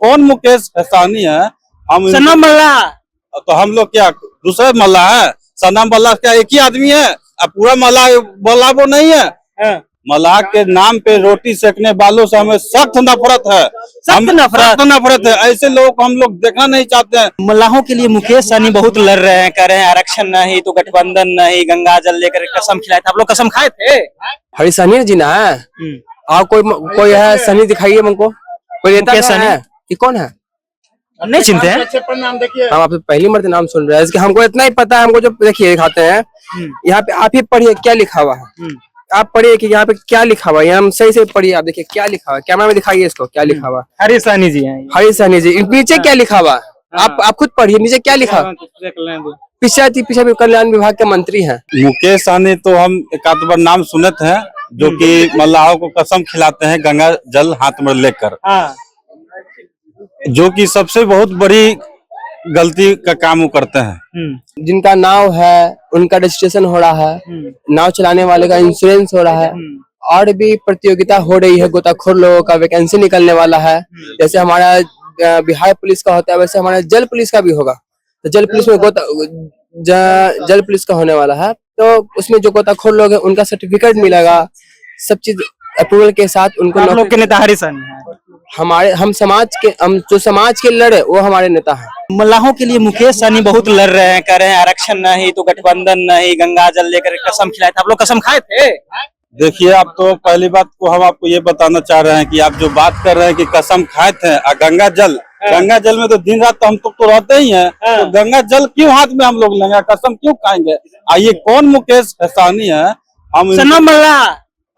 कौन मुकेश सहनी है? हम सनम मल्ला। तो हम लोग क्या दूसरे मल्ला है? सनम मल्ला क्या एक ही आदमी है? अब पूरा मल्ला मल्ला वो नहीं है। हाँ। मल्लाह के नाम पे रोटी सेकने वालों से हमें सख्त नफरत है। सख्त नफरत है। ऐसे लोगों को हम लोग देखना नहीं चाहते हैं। मल्लाहों के लिए मुकेश सहनी बहुत लड़ रहे हैं, कह रहे हैं आरक्षण नहीं तो गठबंधन नहीं, गंगा जल लेकर कसम खिलाए थे। आप लोग कसम खाए थे? हरी सहनी जी ना है। आप कोई है सहनी दिखाइए हमको, कोई नेता है? ये कौन है? नहीं चिंते हैं। हम आपसे पहली मर्द नाम सुन रहे हैं, इसके हमको इतना ही पता है। हमको जो देखिए दिखाते हैं यहाँ पे, आप ही पढ़िए क्या लिखा हुआ है। आप पढ़िए कि यहाँ पे क्या लिखा हुआ है, हम सही से पढ़िए। आप देखिए क्या लिखा हुआ है, कैमरा में दिखाइए इसको क्या लिखा हुआ है। हरी सहनी जी हैं। हरी सहनी जी, नीचे क्या लिखा हुआ है आप खुद पढ़िए, नीचे क्या लिखा है। पीछे कल्याण विभाग के मंत्री हैं मुकेश सहनी। तो हम एक आध बार नाम सुने थे, जो कि मल्लाहों को कसम खिलाते हैं गंगा जल हाथ में लेकर, जो कि सबसे बहुत बड़ी गलती का काम वो करते हैं। जिनका नाव है उनका रजिस्ट्रेशन हो रहा है, नाव चलाने वाले का इंश्योरेंस हो रहा है, और भी प्रतियोगिता हो रही है। गोताखोर लोगों का वैकेंसी निकलने वाला है। जैसे हमारा बिहार पुलिस का होता है, वैसे हमारा जल पुलिस का भी होगा। तो जल पुलिस में जल पुलिस का होने वाला है, तो उसमें जो गोताखोर लोग हैं उनका सर्टिफिकेट मिलेगा, सब चीज अप्रूवल के साथ उनको। आप लोग के नेता हरी सहनी है। हम जो समाज के लड़े वो हमारे नेता हैं। मल्लाहों के लिए मुकेश सहनी बहुत लड़ रहे हैं, कह रहे हैं आरक्षण नहीं तो गठबंधन नहीं, गंगा जल लेकर कसम खिलाए थे। आप लोग कसम खाए थे? देखिए, आप तो पहली बात को हम आपको ये बताना चाह रहे हैं कि आप जो बात कर रहे हैं कि कसम खाए थे, गंगा जल में तो दिन रात हम तो रहते ही हैं। तो गंगा जल क्यों हाथ में हम लोग लेंगे, कसम क्यों खाएंगे? ये कौन मुकेश सहनी है? हम सनम मल्ला।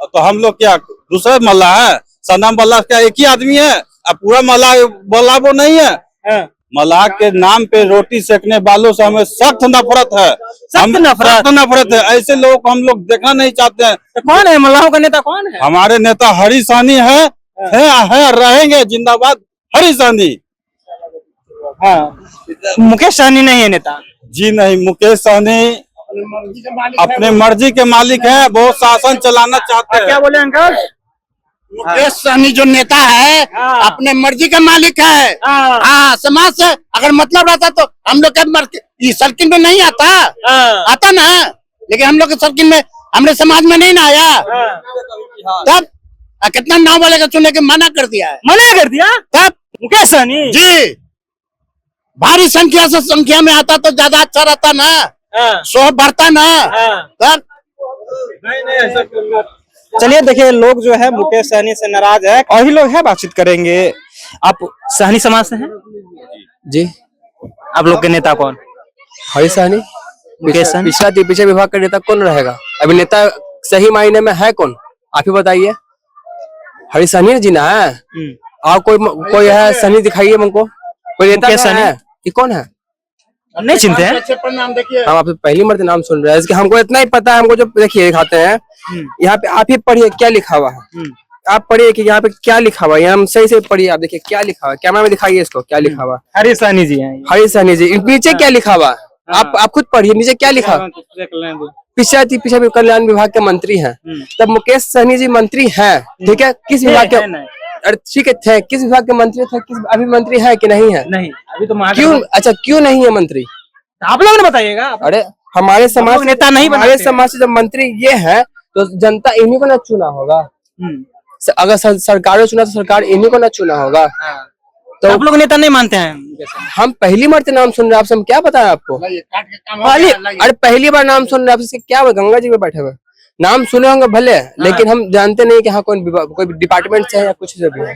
तो हम लोग क्या दूसरे मल्ला है? सनम मल्ला क्या एक ही आदमी है? अब पूरा मल्ला वो नहीं है। मल्लाह के नाम पे रोटी सेकने वालों से हमें सख्त नफरत है। नफरत है। ऐसे लोगों को हम लोग देखना नहीं चाहते हैं। तो कौन है मल्लाहों का नेता? कौन है? हमारे नेता हरी सहनी है, रहेंगे जिंदाबाद हरी सहनी। मुकेश सहनी नहीं है नेता जी? नहीं, मुकेश सहनी अपने मर्जी के मालिक है, वो शासन चलाना चाहते हैं। क्या बोले अंकल? मुकेश सहनी जो नेता है अपने मर्जी का मालिक है। हाँ, समाज से अगर मतलब रहता तो हम लोग के सर्किल में नहीं आता ना, लेकिन हम लोग के सर्किल में हमारे समाज में नहीं ना आया। तब कितना नाव वाले का चुनने के मना कर दिया तब मुकेश सहनी जी भारी संख्या में आता तो ज्यादा अच्छा रहता ना, शोभ बढ़ता ना। तब चलिए देखिए, लोग जो है मुकेश सहनी से नाराज है और ही लोग है, बातचीत करेंगे। आप सहनी समाज से हैं जी? आप लोग के नेता कौन? हरी सहनी। मुकेश सहनी पीछे विभाग का नेता कौन रहेगा? अभी नेता सही मायने में है कौन, आप ही बताइए। हरी सहनी जी ना है। आप कोई है सहनी दिखाइए हमको, कोई नेता है? ये कौन है? नहीं चिंते हैं। हम आपसे पहली मर्द नाम सुन रहे हैं, इसके हमको इतना ही पता है। हमको जो देखिए दिखाते हैं यहाँ पे, आप ही पढ़िए क्या लिखा हुआ है। आप पढ़िए कि यहाँ पे क्या लिखा हुआ है, हम सही से पढ़िए। आप देखिए क्या लिखा हुआ है, कैमरा में दिखाइए इसको क्या लिखा हुआ है। हरी सहनी जी हैं। हरी सहनी जी, नीचे क्या लिखा हुआ है आप खुद पढ़िए, नीचे क्या लिखा है। पीछे कल्याण विभाग के मंत्री हैं। तब मुकेश सहनी जी मंत्री हैं, ठीक है? किस विभाग के? अरे ठीक है, थे किस विभाग के मंत्री थे? अभी मंत्री है कि नहीं है? नहीं, अभी तो क्यों? अच्छा, क्यों नहीं है मंत्री? आप लोग ने बताइएगा। अरे हमारे समाज नेता नहीं, हमारे समाज से जब मंत्री ये है तो जनता इन्हीं को ना चुना होगा। अगर सरकार चुना तो सरकार इन्हीं को ना चुना होगा। तो आप लोग नेता नहीं मानते हैं? हम पहली मर्द नाम सुन रहे हैं, आपसे हम क्या बताएं आपको? अरे पहली बार नाम सुन रहे हैं, आपसे क्या हुआ? गंगा जी में बैठे हुए नाम सुने होंगे भले, लेकिन हम जानते नहीं कि हाँ कोई डिपार्टमेंट से है या कुछ से भी है।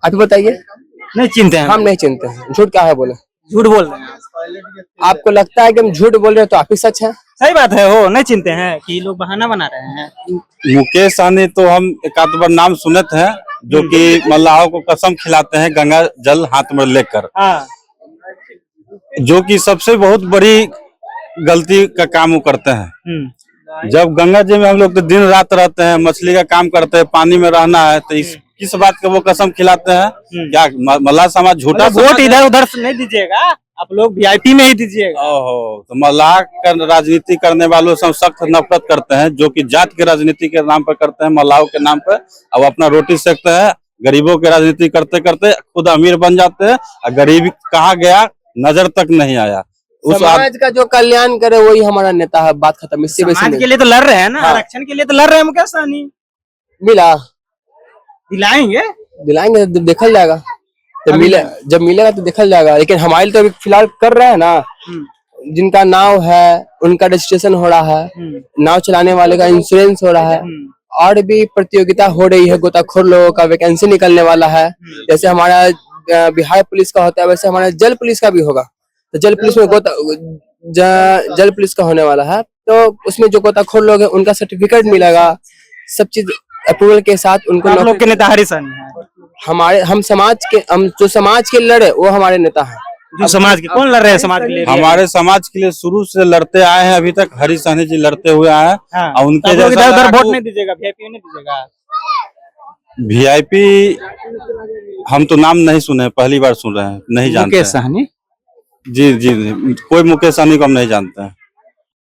आप बताइए। नहीं चिंते हैं। हम नहीं चिंते हैं। झूठ क्या है बोले? झूठ बोल रहे हैं। आपको लगता है कि हम झूठ बोल रहे हैं तो आप ही सच है? सही बात है, हो नहीं चिंते हैं कि लोग बहाना बना रहे हैं। मुकेश सहनी तो हम एक आध बार नाम सुने थे, जो कि मल्लाहों को कसम खिलाते हैं गंगा जल हाथ में लेकर, जो कि सबसे बहुत बड़ी गलती का काम वो करते हैं। जब गंगा जी में हम लोग तो दिन रात रहते हैं, मछली का काम करते हैं, पानी में रहना है, तो किस बात का वो कसम खिलाते हैं? क्या मल्लाह समाज झूठा? वोट इधर उधर से नहीं दीजिएगा, आप लोग वीआईपी में ही दीजिएगा। ओहो, तो मल्लाह का राजनीति करने वालों से हम सख्त नफरत करते हैं, जो कि जात की राजनीति के नाम पर करते हैं, मल्लाहों के नाम पर। अब अपना रोटी सेकते हैं, गरीबों की राजनीति करते करते खुद अमीर बन जाते हैं और गरीब कहाँ गया नजर तक नहीं आया। समाज का जो कल्याण करे वही हमारा नेता है, बात खत्म। इससे वैसे समाज के लिए तो लड़ रहे हैं ना, हाँ। आरक्षण के लिए तो लड़ रहे हैं मुकेश सहनी। मिला दिलाएंगे? दिलाएंगे तो देखा जाएगा, जब मिलेगा तो देखा जाएगा। लेकिन हमारे लिए तो अभी फिलहाल कर रहे हैं ना, जिनका नाव है उनका रजिस्ट्रेशन हो रहा है, नाव चलाने वाले का इंश्योरेंस हो रहा है, और भी प्रतियोगिता हो रही है, गोताखोर लोगों का वैकेंसी निकलने वाला है। जैसे हमारा बिहार पुलिस का होता है वैसे हमारा जल पुलिस का भी होगा। तो जल पुलिस में जल पुलिस का होने वाला है, तो उसमें जो गोताखोर लोग हैं उनका सर्टिफिकेट मिलेगा, सब चीज अप्रूवल के साथ उनको। आप लोग के नेता हरीश सहनी है। हम जो समाज के लड़े वो हमारे नेता हैं। जो समाज के कौन लड़ रहे हैं समाज के लिए? हमारे समाज के लिए शुरू से लड़ते आए हैं, अभी तक हरीश सहनी जी लड़ते हुए आए हैं। हाँ। और उनके आप लोग जैसा इधर लड़ाकू- वोट नहीं दीजिएगा, वीआईपी नहीं दीजिएगा? वीआईपी हम तो नाम नहीं सुने, पहली बार सुन रहे हैं, नहीं जानते मुकेश हैं। सहनी जी जी जी, कोई मुकेश सहनी को हम नहीं जानते हैं।